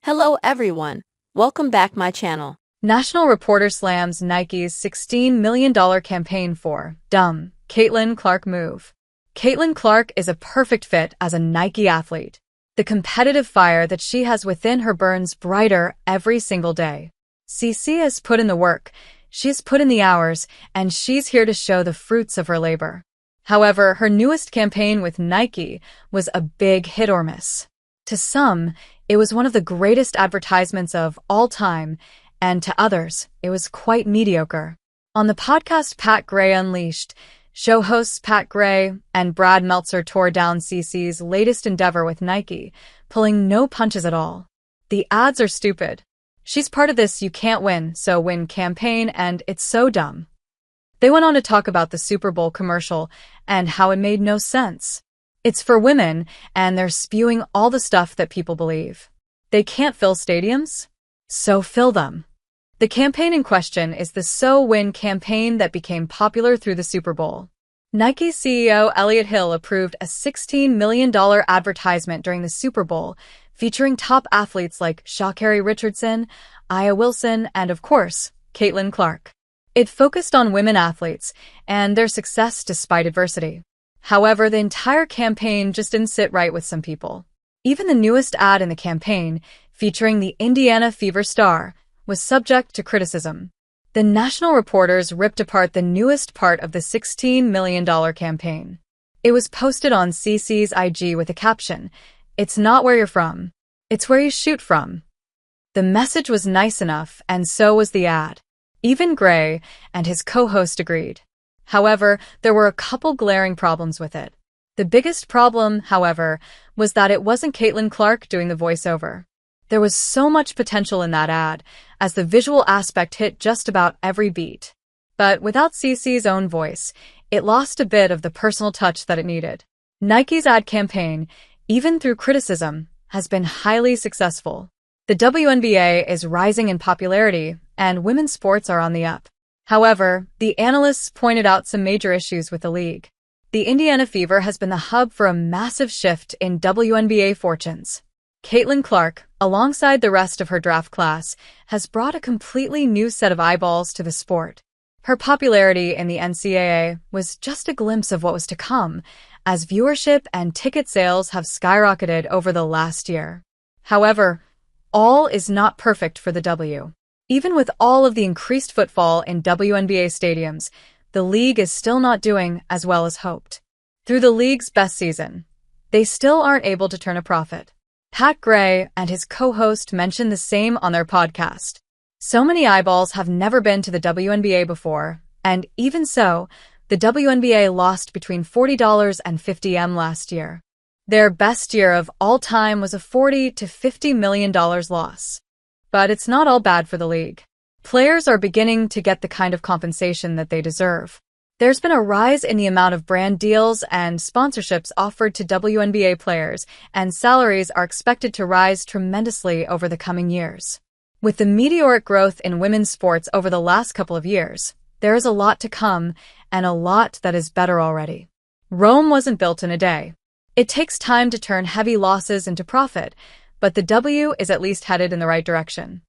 Hello everyone, welcome back my channel. National reporter slams Nike's $16 million campaign for dumb Caitlin-Clark move. Caitlin-Clark is a perfect fit as a Nike athlete. The competitive fire that she has within her burns brighter every single day. CC has put in the work, she's put in the hours, and she's here to show the fruits of her labor. However, her newest campaign with Nike was a big hit or miss. To some, it was one of the greatest advertisements of all time, and to others, it was quite mediocre. On the podcast Pat Gray Unleashed, show hosts Pat Gray and Brad Meltzer tore down CC's latest endeavor with Nike, pulling no punches at all. The ads are stupid. She's part of this You Can't Win, So Win campaign, and it's so dumb. They went on to talk about the Super Bowl commercial and how it made no sense. It's for women, and they're spewing all the stuff that people believe. They can't fill stadiums? So fill them. The campaign in question is the So Win campaign that became popular through the Super Bowl. Nike CEO Elliott Hill approved a $16 million advertisement during the Super Bowl, featuring top athletes like Sha'Carri Richardson, Aya Wilson, and of course, Caitlin-Clark. It focused on women athletes and their success despite adversity. However, the entire campaign just didn't sit right with some people. Even the newest ad in the campaign, featuring the Indiana Fever star, was subject to criticism. The national reporters ripped apart the newest part of the $16 million campaign. It was posted on CC's IG with a caption, "It's not where you're from. It's where you shoot from." The message was nice enough, and so was the ad. Even Gray and his co-host agreed. However, there were a couple glaring problems with it. The biggest problem, however, was that it wasn't Caitlin-Clark doing the voiceover. There was so much potential in that ad, as the visual aspect hit just about every beat. But without CC's own voice, it lost a bit of the personal touch that it needed. Nike's ad campaign, even through criticism, has been highly successful. The WNBA is rising in popularity, and women's sports are on the up. However, the analysts pointed out some major issues with the league. The Indiana Fever has been the hub for a massive shift in WNBA fortunes. Caitlin-Clark, alongside the rest of her draft class, has brought a completely new set of eyeballs to the sport. Her popularity in the NCAA was just a glimpse of what was to come, as viewership and ticket sales have skyrocketed over the last year. However, all is not perfect for the W. Even with all of the increased footfall in WNBA stadiums, the league is still not doing as well as hoped. Through the league's best season, they still aren't able to turn a profit. Pat Gray and his co-host mentioned the same on their podcast. So many eyeballs have never been to the WNBA before, and even so, the WNBA lost between $40 and $50 last year. Their best year of all time was a $40 to $50 million loss. But it's not all bad for the league. Players are beginning to get the kind of compensation that they deserve. There's been a rise in the amount of brand deals and sponsorships offered to WNBA players, and salaries are expected to rise tremendously over the coming years. With the meteoric growth in women's sports over the last couple of years, there is a lot to come, and a lot that is better already. Rome wasn't built in a day. It takes time to turn heavy losses into profit, but the W is at least headed in the right direction.